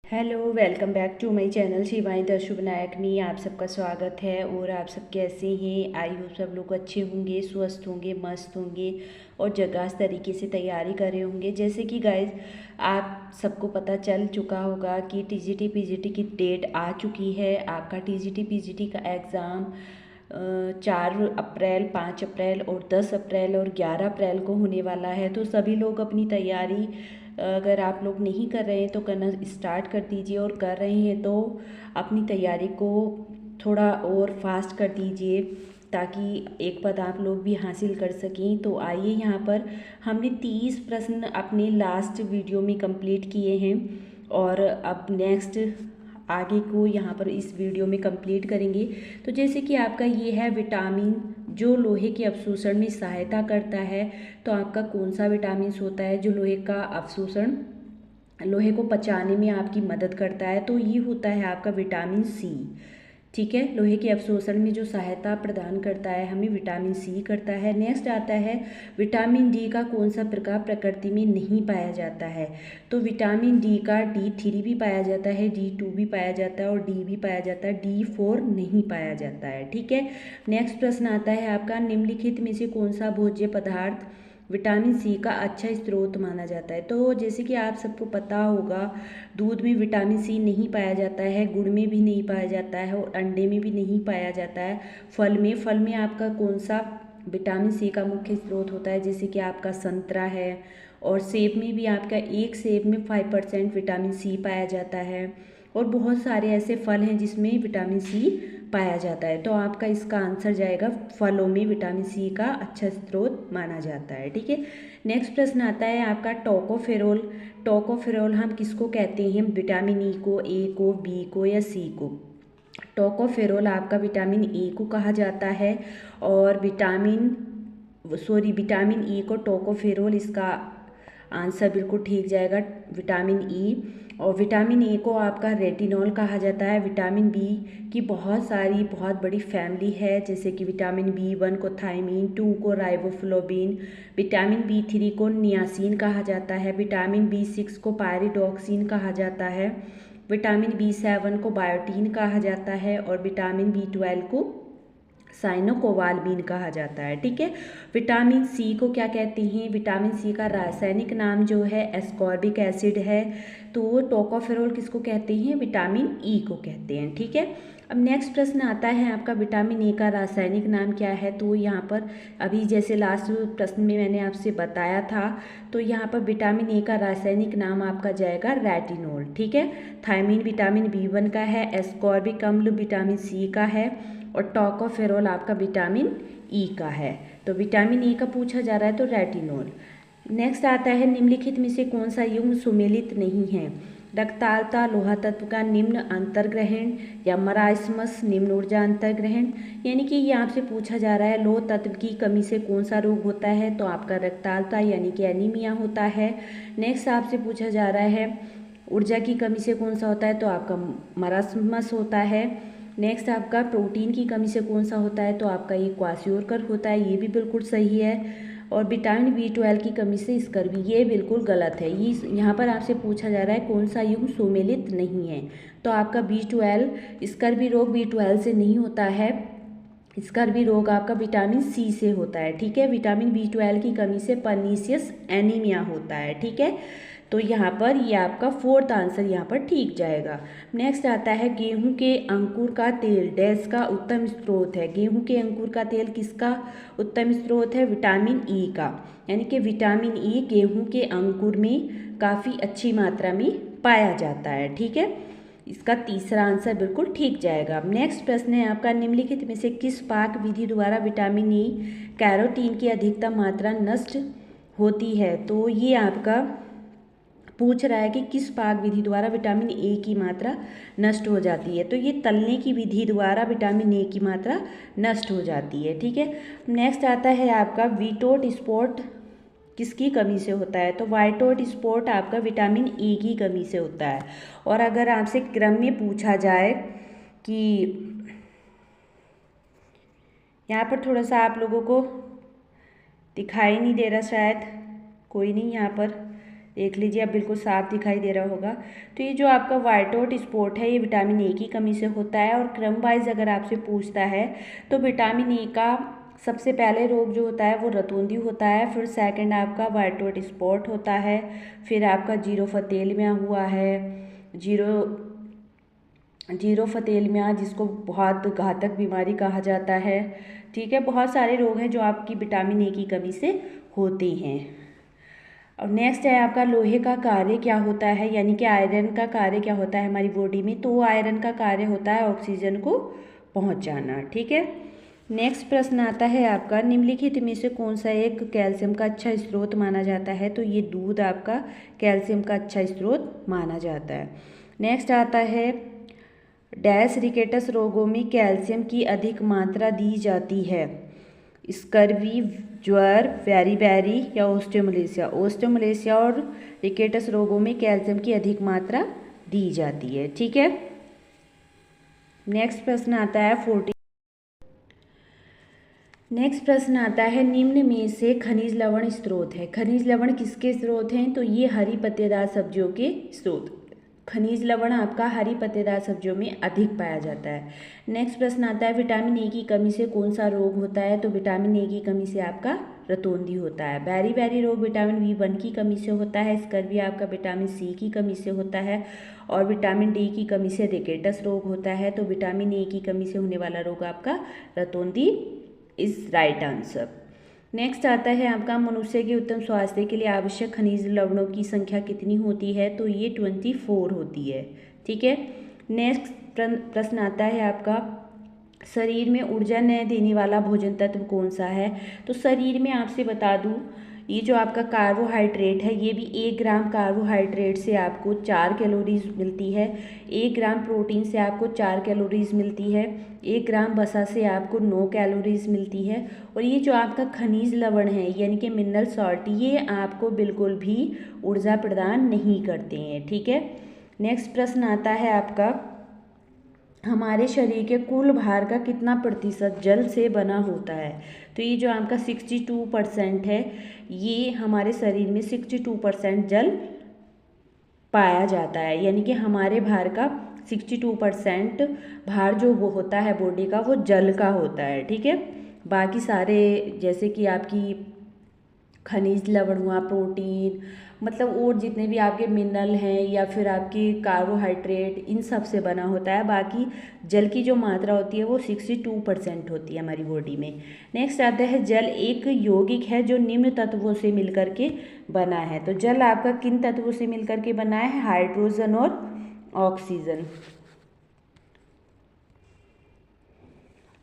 Hello, welcome back to my channel Shivani Darshu Vinayak में आप सबका स्वागत है। और आप सब कैसे हैं? आई होप सब लोग अच्छे होंगे, स्वस्थ होंगे, मस्त होंगे और झकास तरीके से तैयारी कर रहे होंगे। जैसे कि गाइस आप सबको पता चल चुका होगा कि टीजीटी पीजीटी की डेट आ चुकी है। आपका टीजीटी पीजीटी का एग्ज़ाम 4 अप्रैल, 5 अप्रैल और 10 अप्रैल और 11 अप्रैल को होने वाला है। तो सभी लोग अपनी तैयारी, अगर आप लोग नहीं कर रहे हैं तो करना स्टार्ट कर दीजिए, और कर रहे हैं तो अपनी तैयारी को थोड़ा और फास्ट कर दीजिए ताकि एक पद आप लोग भी हासिल कर सकें। तो आइए, यहाँ पर हमने 30 प्रश्न अपने लास्ट वीडियो में कंप्लीट किए हैं और अब नेक्स्ट आगे को यहाँ पर इस वीडियो में कंप्लीट करेंगे। तो जैसे कि आपका ये है विटामिन जो लोहे के अवशोषण में सहायता करता है। तो आपका कौन सा विटामिन होता है जो लोहे का अवशोषण, लोहे को पचाने में आपकी मदद करता है? तो ये होता है आपका विटामिन सी। ठीक है, लोहे के अवशोषण में जो सहायता प्रदान करता है हमें विटामिन सी करता है। नेक्स्ट आता है विटामिन डी का कौन सा प्रकार प्रकृति में नहीं पाया जाता है? तो विटामिन डी का D3 भी पाया जाता है, D2 भी पाया जाता है और डी भी पाया जाता है, D4 नहीं पाया जाता है। ठीक है, नेक्स्ट प्रश्न आता है आपका निम्नलिखित में से कौन सा भोज्य पदार्थ विटामिन सी का अच्छा स्रोत माना जाता है? तो जैसे कि आप सबको पता होगा, दूध में विटामिन सी नहीं पाया जाता है, गुड़ में भी नहीं पाया जाता है और अंडे में भी नहीं पाया जाता है। फल में आपका कौन सा विटामिन सी का मुख्य स्रोत होता है? जैसे कि आपका संतरा है, और सेब में भी आपका एक सेब में 5% विटामिन सी पाया जाता है। और बहुत सारे ऐसे फल हैं जिसमें विटामिन सी पाया जाता है। तो आपका इसका आंसर जाएगा फलों में विटामिन सी का अच्छा स्रोत माना जाता है। ठीक है, नेक्स्ट प्रश्न आता है आपका टोकोफेरोल। टोकोफेरोल हम किसको कहते हैं? विटामिन ई को, ए को, बी को या सी को? टोकोफेरोल आपका विटामिन ए को कहा जाता है और विटामिन ई को टोकोफेरोल, इसका आंसर बिल्कुल ठीक जाएगा विटामिन ई। और विटामिन ए को आपका रेटिनॉल कहा जाता है। विटामिन बी की बहुत बड़ी फैमिली है, जैसे कि विटामिन B1 को थायमीन, 2 को राइबोफ्लोबिन, विटामिन B3 को नियासिन कहा जाता है, विटामिन B6 को पायरिडॉक्सिन कहा जाता है, विटामिन B7 को बायोटीन कहा जाता है और विटामिन B12 को साइनोकोबाल्मिन कहा जाता है। ठीक है, विटामिन सी को क्या कहते हैं? विटामिन सी का रासायनिक नाम जो है एस्कॉर्बिक एसिड है। तो टोकोफेरोल किसको कहते हैं? विटामिन ई को कहते हैं। ठीक है, अब नेक्स्ट प्रश्न आता है आपका विटामिन ए का रासायनिक नाम क्या है? तो यहाँ पर अभी जैसे लास्ट प्रश्न में मैंने आपसे बताया था, तो यहाँ पर विटामिन ए का रासायनिक नाम आपका जाएगा रेटिनॉल। ठीक है, थायमीन विटामिन B1 का है, एस्कॉर्बिक अम्ल विटामिन सी का है और टोकोफेरोल आपका विटामिन ई का है। तो विटामिन ई का पूछा जा रहा है तो रेटिनॉल। नेक्स्ट आता है निम्नलिखित में से कौन सा युग्म सुमेलित नहीं है? रक्ताल्ता लोहा तत्व का निम्न अंतर्ग्रहण या मरास्मस निम्न ऊर्जा अंतर्ग्रहण। यानी कि ये आपसे पूछा जा रहा है लोह तत्व की कमी से कौन सा रोग होता है? तो आपका रक्ताल्ता यानी कि एनीमिया होता है। नेक्स्ट आपसे पूछा जा रहा है ऊर्जा की कमी से कौन सा होता है? तो आपका मरास्मस होता है। नेक्स्ट आपका प्रोटीन की कमी से कौन सा होता है? तो आपका ये क्वासियोरकर होता है, ये भी बिल्कुल सही है। और विटामिन B12 की कमी से स्कर्वी, ये बिल्कुल गलत है। ये यहाँ पर आपसे पूछा जा रहा है कौन सा युग्म सुमेलित नहीं है? तो आपका B12, स्कर्वी रोग B12 से नहीं होता है, स्कर्वी रोग आपका विटामिन सी से होता है। ठीक है, विटामिन B12 की कमी से पर्नीशियस एनीमिया होता है। ठीक है, तो यहाँ पर ये आपका फोर्थ आंसर यहाँ पर ठीक जाएगा। नेक्स्ट आता है गेहूं के अंकुर का तेल डैश का उत्तम स्रोत है? गेहूं के अंकुर का तेल किसका उत्तम स्रोत है? विटामिन ई का। यानी कि विटामिन ई गेहूं के अंकुर में काफ़ी अच्छी मात्रा में पाया जाता है। ठीक है, इसका तीसरा आंसर बिल्कुल ठीक जाएगा। नेक्स्ट प्रश्न है आपका निम्नलिखित में से किस पाक विधि द्वारा विटामिन ई कैरोटीन की अधिकतम मात्रा नष्ट होती है? तो ये आपका पूछ रहा है कि किस पाक विधि द्वारा विटामिन ए की मात्रा नष्ट हो जाती है? तो ये तलने की विधि द्वारा विटामिन ए की मात्रा नष्ट हो जाती है। ठीक है, नेक्स्ट आता है आपका वीटोट स्पॉट किसकी कमी से होता है? तो वाइटोट स्पॉट आपका विटामिन ए की कमी से होता है। और अगर आपसे क्रम में पूछा जाए कि यहाँ पर थोड़ा सा आप लोगों को दिखाई नहीं दे रहा शायद, कोई नहीं, यहाँ पर देख लीजिए, अब बिल्कुल साफ दिखाई दे रहा होगा। तो ये जो आपका व्हाइट आउट स्पॉट है, ये विटामिन ए की कमी से होता है। और क्रम वाइज अगर आपसे पूछता है तो विटामिन ए का सबसे पहले रोग जो होता है वो रतौंधी होता है, फिर सेकंड आपका व्हाइट आउट स्पॉट होता है, फिर आपका जीरोफथेलमिया हुआ है, जीरोफथेलमिया जिसको बहुत घातक बीमारी कहा जाता है। ठीक है, बहुत सारे रोग हैं जो आपकी विटामिन ए की कमी से होते हैं। और नेक्स्ट है आपका लोहे का कार्य क्या होता है, यानी कि आयरन का कार्य क्या होता है हमारी बॉडी में। तो आयरन का कार्य होता है ऑक्सीजन को पहुंचाना। ठीक है, नेक्स्ट प्रश्न आता है आपका, निम्नलिखित में से कौन सा एक कैल्शियम का अच्छा स्रोत माना जाता है। तो ये दूध आपका कैल्शियम का अच्छा स्रोत माना जाता है। नेक्स्ट आता है, डैश रिकेटस रोगों में कैल्शियम की अधिक मात्रा दी जाती है। स्कर्वी, ज्वर, वेरी या ओस्टियोमलेशिया। ओस्टियोमलेशिया और रिकेटस रोगों में कैल्शियम की अधिक मात्रा दी जाती है। ठीक है, नेक्स्ट प्रश्न आता है नेक्स्ट प्रश्न आता है, निम्न में से खनिज लवण स्रोत है। खनिज लवण किसके स्रोत हैं। तो ये हरी पत्तेदार सब्जियों के स्रोत। खनिज लवण आपका हरी पत्तेदार सब्जियों में अधिक पाया जाता है। नेक्स्ट प्रश्न आता है, विटामिन ए की कमी से कौन सा रोग होता है। तो विटामिन ए की कमी से आपका रतौंधी होता है। बैरी रोग विटामिन B1 की कमी से होता है। स्कर्वी आपका विटामिन सी की कमी से होता है। और विटामिन डी की कमी से रिकेटस रोग होता है। तो विटामिन ए की कमी से होने वाला रोग आपका रतौंधी इज राइट आंसर। नेक्स्ट आता है आपका, मनुष्य के उत्तम स्वास्थ्य के लिए आवश्यक खनिज लवणों की संख्या कितनी होती है। तो ये 24 होती है। ठीक है, नेक्स्ट प्रश्न आता है आपका, शरीर में ऊर्जा न देने वाला भोजन तत्व कौन सा है। तो शरीर में आपसे बता दूं, ये जो आपका कार्बोहाइड्रेट है, ये भी 1 ग्राम कार्बोहाइड्रेट से आपको 4 कैलोरीज मिलती है। 1 ग्राम प्रोटीन से आपको 4 कैलोरीज मिलती है। 1 ग्राम वसा से आपको 9 कैलोरीज मिलती है। और ये जो आपका खनिज लवण है यानी कि मिनरल सॉल्ट, ये आपको बिल्कुल भी ऊर्जा प्रदान नहीं करते हैं। ठीक है, नेक्स्ट प्रश्न आता है आपका, हमारे शरीर के कुल भार का कितना प्रतिशत जल से बना होता है। तो ये जो आपका 62% है, ये हमारे शरीर में 62% जल पाया जाता है। यानी कि हमारे भार का 62% भार जो वो होता है बॉडी का, वो जल का होता है। ठीक है, बाकी सारे जैसे कि आपकी खनिज लवण हुआ, प्रोटीन, मतलब और जितने भी आपके मिनरल हैं या फिर आपकी कार्बोहाइड्रेट, इन सब से बना होता है। बाकी जल की जो मात्रा होती है वो 62% होती है हमारी बॉडी में। नेक्स्ट आता है, जल एक यौगिक है जो निम्न तत्वों से मिलकर के बना है। तो जल आपका किन तत्वों से मिलकर के बना है, हाइड्रोजन और ऑक्सीजन।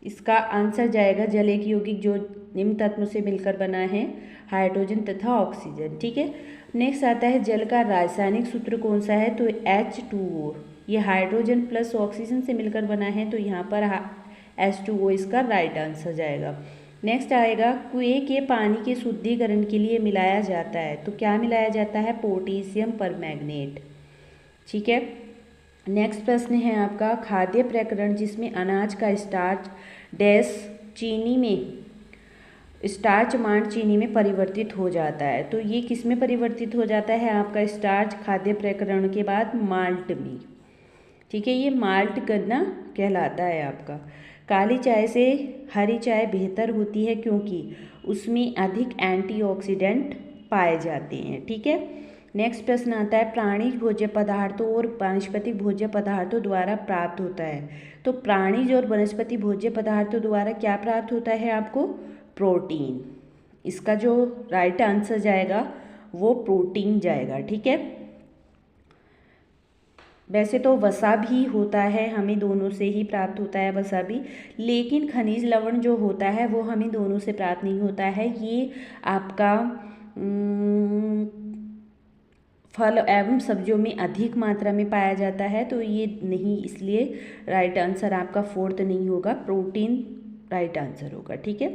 इसका आंसर जाएगा, जल एक यौगिक जो निम्न तत्वों से मिलकर बना है, हाइड्रोजन तथा ऑक्सीजन। ठीक है, नेक्स्ट आता है, जल का रासायनिक सूत्र कौन सा है। तो H2O, ये हाइड्रोजन प्लस ऑक्सीजन से मिलकर बना है। तो यहाँ पर H2O इसका राइट आंसर जाएगा। नेक्स्ट आएगा, कुएं के पानी के शुद्धिकरण के लिए मिलाया जाता है। तो क्या मिलाया जाता है, पोटेशियम परमैंगनेट। ठीक है, नेक्स्ट प्रश्न है आपका, खाद्य प्रकरण जिसमें अनाज का स्टार्च डैश चीनी में स्टार्च मांड चीनी में परिवर्तित हो जाता है। तो ये किस में परिवर्तित हो जाता है, आपका स्टार्च खाद्य प्रकरण के बाद माल्ट में। ठीक है, ये माल्ट गन्ना कहलाता है आपका। काली चाय से हरी चाय बेहतर होती है क्योंकि उसमें अधिक एंटीऑक्सीडेंट पाए जाते हैं। ठीक है, नेक्स्ट प्रश्न आता है, प्राणिज भोज्य पदार्थों और वानस्पतिक भोज्य पदार्थों द्वारा प्राप्त होता है। तो प्राणिज और वनस्पति भोज्य पदार्थों द्वारा क्या प्राप्त होता है आपको, प्रोटीन। इसका जो राइट आंसर जाएगा वो प्रोटीन जाएगा। ठीक है, वैसे तो वसा भी होता है, हमें दोनों से ही प्राप्त होता है वसा भी, लेकिन खनिज लवण जो होता है वो हमें दोनों से प्राप्त नहीं होता है। ये आपका फल एवं सब्जियों में अधिक मात्रा में पाया जाता है। तो ये नहीं, इसलिए राइट आंसर आपका 4th नहीं होगा, प्रोटीन राइट आंसर होगा। ठीक है,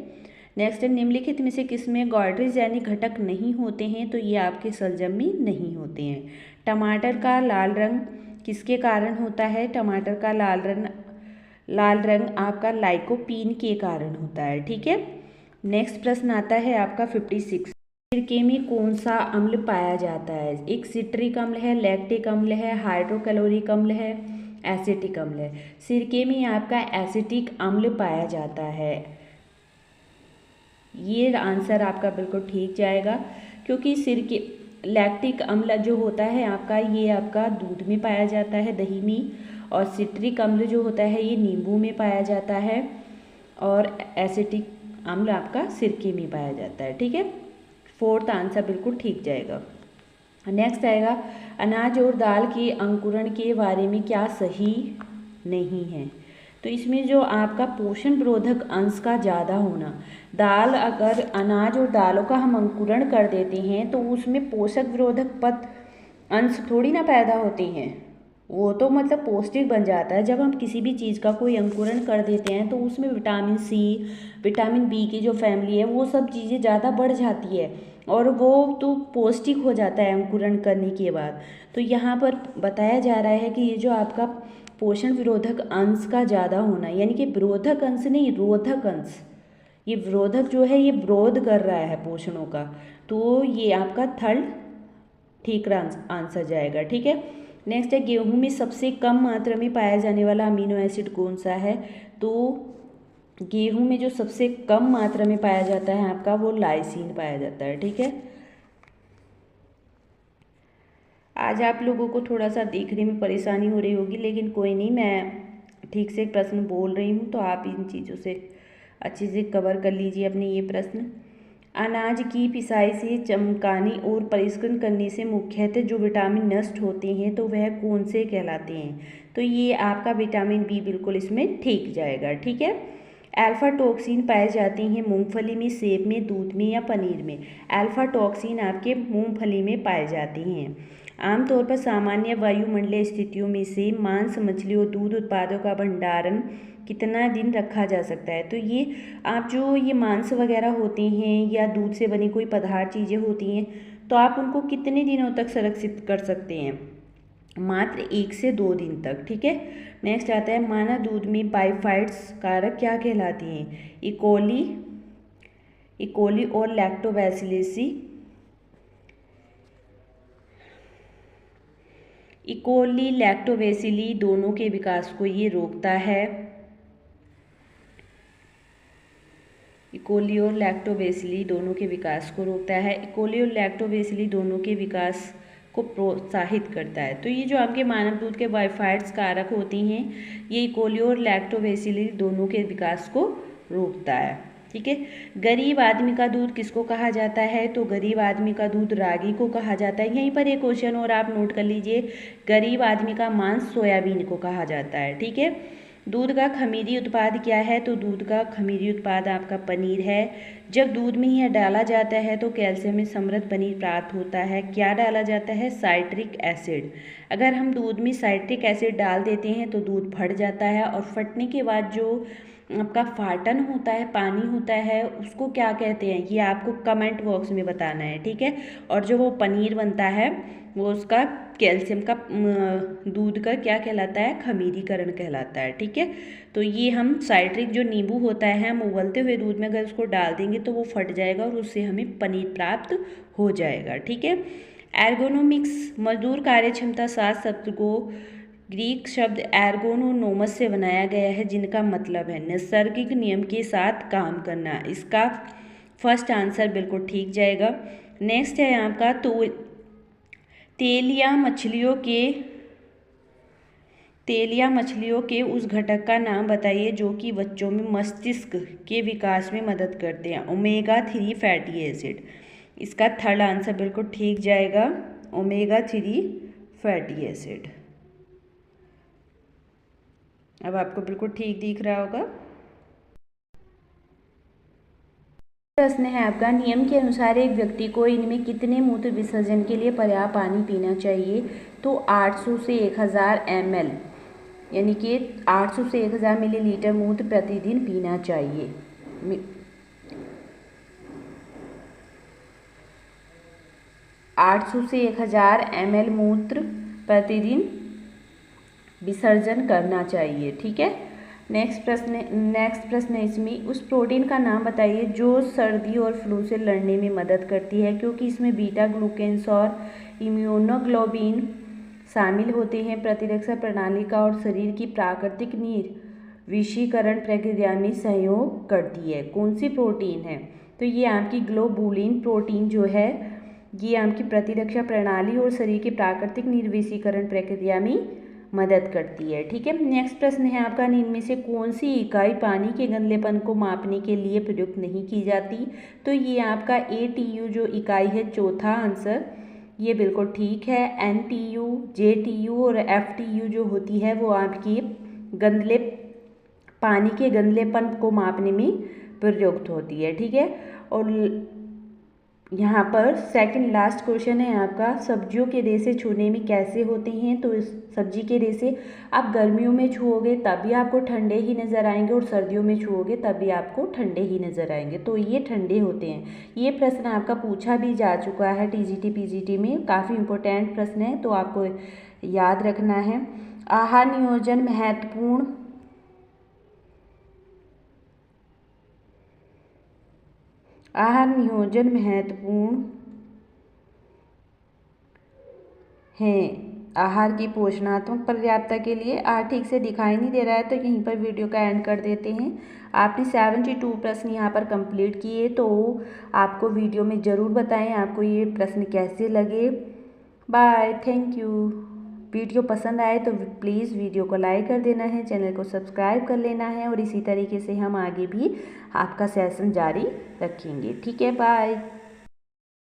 नेक्स्ट है, निम्नलिखित में से किसमें गॉड्रेज यानी घटक नहीं होते हैं। तो ये आपके शलजम में नहीं होते हैं। टमाटर का लाल रंग किसके कारण होता है। टमाटर का लाल रंग आपका लाइकोपीन के कारण होता है। ठीक है, नेक्स्ट प्रश्न आता है आपका 56। सिरके में कौन सा अम्ल पाया जाता है? एक सिट्रिक अम्ल है, लैक्टिक अम्ल है, हाइड्रोक्लोरिक अम्ल है, एसिटिक अम्ल है। सिरके में आपका एसिटिक अम्ल पाया जाता है। ये आंसर आपका बिल्कुल ठीक जाएगा, क्योंकि सिरके लैक्टिक अम्ल जो होता है आपका, ये आपका दूध में पाया जाता है, दही में, और सिट्रिक अम्ल जो होता है ये नींबू में पाया जाता है, और एसिटिक अम्ल आपका सिरके में पाया जाता है। ठीक है, फोर्थ आंसर बिल्कुल ठीक जाएगा। नेक्स्ट आएगा, अनाज और दाल के अंकुरण के बारे में क्या सही नहीं है? तो इसमें जो आपका पोषण विरोधक अंश का ज़्यादा होना, दाल, अगर अनाज और दालों का हम अंकुरण कर देते हैं तो उसमें पोषक विरोधक अंश थोड़ी ना पैदा होते हैं, वो तो मतलब पौष्टिक बन जाता है। जब हम किसी भी चीज़ का कोई अंकुरण कर देते हैं तो उसमें विटामिन सी, विटामिन बी की जो फैमिली है वो सब चीज़ें ज़्यादा बढ़ जाती है, और वो तो पौष्टिक हो जाता है अंकुरण करने के बाद। तो यहाँ पर बताया जा रहा है कि ये जो आपका पोषण विरोधक अंश का ज़्यादा होना, यानी कि विरोधक अंश नहीं, रोधक अंश, ये विरोधक जो है ये विरोध कर रहा है पोषणों का, तो ये आपका थर्ड ठीक आंसर जाएगा। ठीक है, नेक्स्ट है, गेहूं में सबसे कम मात्रा में पाया जाने वाला अमीनो एसिड कौन सा है? तो गेहूं में जो सबसे कम मात्रा में पाया जाता है आपका, वो लाइसिन पाया जाता है। ठीक है, आज आप लोगों को थोड़ा सा देखने में परेशानी हो रही होगी, लेकिन कोई नहीं, मैं ठीक से प्रश्न बोल रही हूँ, तो आप इन चीज़ों से अच्छे से कवर कर लीजिए अपने ये प्रश्न। अनाज की पिसाई से चमकाने और परिष्करण करने से मुख्यतः जो विटामिन नष्ट होते हैं, तो वह कौन से कहलाते हैं? तो ये आपका विटामिन बी बिल्कुल इसमें ठीक जाएगा। ठीक है, अल्फा टॉक्सिन पाए जाते हैं मूंगफली में, सेब में, दूध में या पनीर में? अल्फा टॉक्सिन आपके मूंगफली में पाए जाते हैं। आमतौर पर सामान्य वायुमंडलीय स्थितियों में से मांस, मछली और दूध उत्पादों का भंडारण कितना दिन रखा जा सकता है? तो ये आप जो ये मांस वगैरह होते हैं या दूध से बनी कोई पदार्थ चीज़ें होती हैं, तो आप उनको कितने दिनों तक संरक्षित कर सकते हैं? मात्र 1 से 2 दिन तक। ठीक है, नेक्स्ट आता है, मानव दूध में बाइफाइट्स कारक क्या कहलाती हैं? इकोली और लैक्टोबैसिलस। इकोली लैक्टोबैसिली दोनों के विकास को ये रोकता है। इकोली और लैक्टोबैसिली दोनों के विकास को रोकता है। इकोली और लैक्टोबैसिली दोनों के विकास को प्रोत्साहित करता है। तो ये जो आपके मानव दूध के बाइफाइट्स कारक होती हैं, ये इकोली और लैक्टोबैसिली दोनों के विकास को रोकता है। ठीक है, गरीब आदमी का दूध किसको कहा जाता है? तो गरीब आदमी का दूध रागी को कहा जाता है। यहीं पर एक क्वेश्चन और आप नोट कर लीजिए, गरीब आदमी का मांस सोयाबीन को कहा जाता है। ठीक है, दूध का खमीरी उत्पाद क्या है? तो दूध का खमीरी उत्पाद आपका पनीर है। जब दूध में यह डाला जाता है तो कैल्शियम में समृद्ध पनीर प्राप्त होता है। क्या डाला जाता है? Citric acid. अगर हम दूध में साइट्रिक एसिड डाल देते हैं तो दूध फट जाता है, और फटने के बाद जो आपका फाटन होता है, पानी होता है, उसको क्या कहते हैं, ये आपको कमेंट बॉक्स में बताना है। ठीक है, और जो वो पनीर बनता है वो उसका कैल्शियम का दूध का क्या कहलाता है? खमीरीकरण कहलाता है। ठीक है, तो ये हम साइट्रिक जो नींबू होता है, हम उबलते हुए दूध में अगर उसको डाल देंगे तो वो फट जाएगा और उससे हमें पनीर प्राप्त हो जाएगा। ठीक है, एर्गोनोमिक्स मजदूर कार्यक्षमता 7 शब्द को ग्रीक शब्द एर्गोनोनोमस से बनाया गया है, जिनका मतलब है नैसर्गिक नियम के साथ काम करना। इसका फर्स्ट आंसर बिल्कुल ठीक जाएगा। नेक्स्ट है आपका, तो तेलिया मछलियों के उस घटक का नाम बताइए जो कि बच्चों में मस्तिष्क के विकास में मदद करते हैं। Omega 3 fatty acid. इसका थर्ड आंसर बिल्कुल ठीक जाएगा, ओमेगा 3 फैटी एसिड। अब आपको बिल्कुल ठीक दिख रहा होगा। प्रश्न है आपका, नियम के अनुसार एक व्यक्ति को इनमें कितने मूत्र विसर्जन के लिए पर्याप्त पानी पीना चाहिए? तो 800 से 1000 ml, यानी कि 800 से 1000 मिलीलीटर मूत्र प्रतिदिन पीना चाहिए। 800 से 1000 ml मूत्र प्रतिदिन विसर्जन करना चाहिए। ठीक है, नेक्स्ट प्रश्न है इसमें, उस प्रोटीन का नाम बताइए जो सर्दी और फ्लू से लड़ने में मदद करती है, क्योंकि इसमें बीटा ग्लूकेन्स और इम्यूनोग्लोबिन शामिल होते हैं। प्रतिरक्षा प्रणाली का और शरीर की प्राकृतिक निर्विषीकरण प्रक्रिया में सहयोग करती है। कौन सी प्रोटीन है? तो ये आपकी ग्लोबुलिन प्रोटीन जो है ये आपकी प्रतिरक्षा प्रणाली और शरीर की प्राकृतिक निर्विषीकरण प्रक्रिया में मदद करती है। ठीक है। नेक्स्ट प्रश्न है आपका, इनमें से कौन सी इकाई पानी के गंदलेपन को मापने के लिए प्रयुक्त नहीं की जाती? तो ये आपका ATU जो इकाई है, चौथा आंसर ये बिल्कुल ठीक है। NTU, JTU और FTU जो होती है वो आपकी पानी के गंदलेपन को मापने में प्रयुक्त होती है। ठीक है। और यहाँ पर सेकंड लास्ट क्वेश्चन है आपका, सब्जियों के रेशे छूने में कैसे होते हैं? तो इस सब्जी के रेशे आप गर्मियों में छुओगे तभी आपको ठंडे ही नज़र आएंगे और सर्दियों में छुओगे तभी आपको ठंडे ही नज़र आएंगे, तो ये ठंडे होते हैं। ये प्रश्न आपका पूछा भी जा चुका है TGT PGT में, काफ़ी इंपॉर्टेंट प्रश्न है तो आपको याद रखना है। आहार नियोजन महत्वपूर्ण है आहार की पोषणात्मक पर्याप्तता के लिए। ठीक से दिखाई नहीं दे रहा है तो यहीं पर वीडियो का एंड कर देते हैं। आपने 72 प्रश्न यहाँ पर कंप्लीट किए, तो आपको वीडियो में ज़रूर बताएं आपको ये प्रश्न कैसे लगे। Bye, thank you. वीडियो पसंद आए तो प्लीज़ वीडियो को लाइक कर देना है, चैनल को सब्सक्राइब कर लेना है और इसी तरीके से हम आगे भी आपका सेशन जारी रखेंगे। ठीक है, बाय।